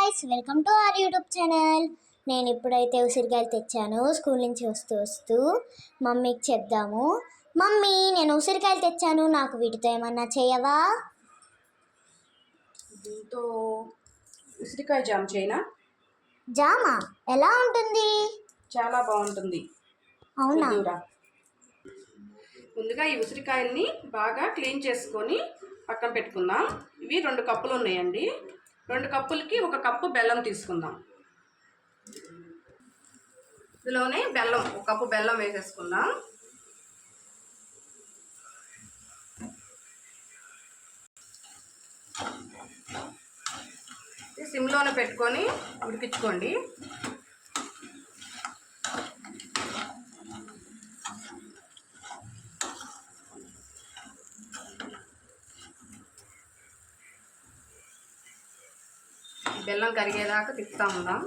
Guys, welcome to our YouTube channel. నేను ఇప్పుడైతే ఉసిరికాయలు తెచ్చాను. స్కూల్ నుంచి వస్తూ మమ్మీకి చెప్దాము. మమ్మీ, నేను ఉసిరికాయలు తెచ్చాను, నాకు వీటితో ఏమన్నా చేయవా? దీంతో ఉసిరికాయ జామ్ చేయనా? జామా ఎలా ఉంటుంది? చాలా బాగుంటుంది. అవునా? ముందుగా ఈ ఉసిరికాయల్ని బాగా క్లీన్ చేసుకొని పక్కన పెట్టుకుందాం. ఇవి 2 కప్పులు ఉన్నాయండి. 2 కప్పులకి 1 కప్పు బెల్లం తీసుకుందాం. ఇందులోనే 1 కప్పు బెల్లం వేసేసుకుందాం. సిమ్లోనే పెట్టుకొని ఉడికించుకోండి. బెల్లం కరిగేదాకా తిప్పుతూ ఉందాం.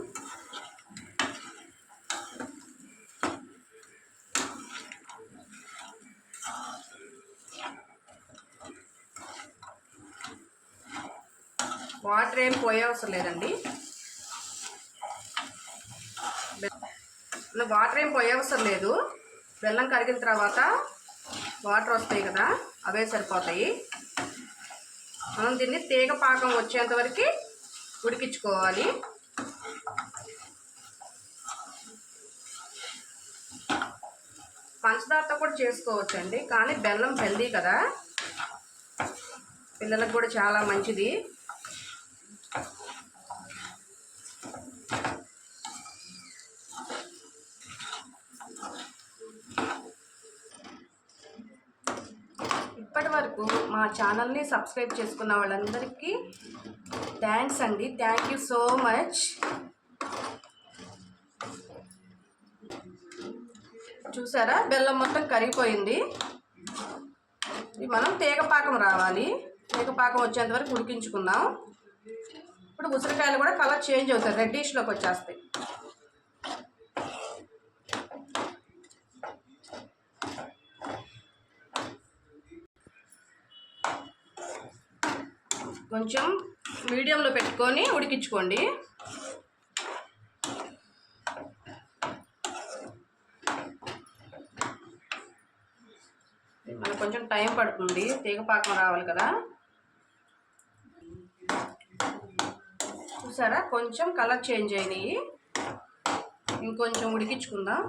వాటర్ ఏం పోయే అవసరం లేదండి. వాటర్ ఏం పోయే అవసరం లేదు. బెల్లం కరిగిన తర్వాత వాటర్ వస్తాయి కదా, అవే సరిపోతాయి. మనం దీన్ని తీగ పాకం వచ్చేంత వరకు ఉడికించుకోవాలి. పంచదారతో కూడా చేసుకోవచ్చండి, కానీ బెల్లం హెల్దీ కదా, పిల్లలకు కూడా చాలా మంచిది. ఇప్పటి వరకు మా ఛానల్ని సబ్స్క్రైబ్ చేసుకున్న వాళ్ళందరికీ థ్యాంక్స్ అండి. Thank you so much. చూసారా, బెల్లం మొత్తం కరిగిపోయింది. ఇది మనం తీగపాకం రావాలి. తీగపాకం వచ్చేంత వరకు ఉడికించుకుందాం. ఇప్పుడు ఉసిరికాయలు కూడా కలర్ చేంజ్ అవుతాయి, రెడ్డిష్లోకి వచ్చేస్తాయి. కొంచెం మీడియంలో పెట్టుకొని ఉడికించుకోండి. మనకు కొంచెం టైం పడుతుంది, తీగపాకం రావాలి కదా. చూసారా, కొంచెం కలర్ చేంజ్ అయినాయి. ఇంకొంచెం ఉడికించుకుందాం.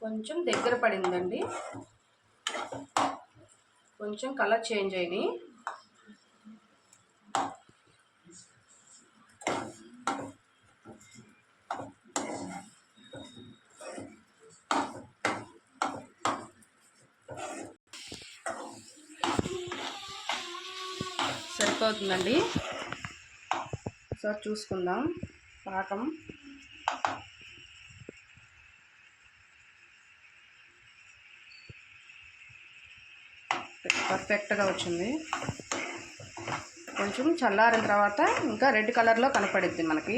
కొంచెం దగ్గర పడిందండి, కొంచెం కలర్ చేంజ్ అయినాయి. సరిపోతుందండి. ఒకసారి చూసుకుందాం పాకం. పర్ఫెక్ట్గా వచ్చింది. కొంచెం చల్లారిన తర్వాత ఇంకా రెడ్ కలర్లో కనపడుద్ది మనకి.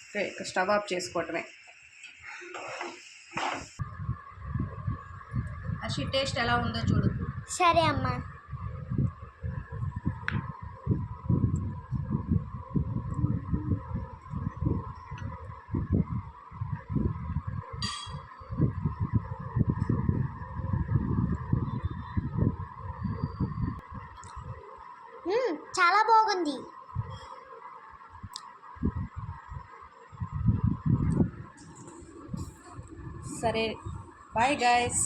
ఓకే, స్టవ్ ఆఫ్ చేసుకోవటమే. అషి, టేస్ట్ ఎలా ఉందో చూడు. సరే అమ్మా. చాలా బాగుంది. సరే, బాయ్ గాయ్స్.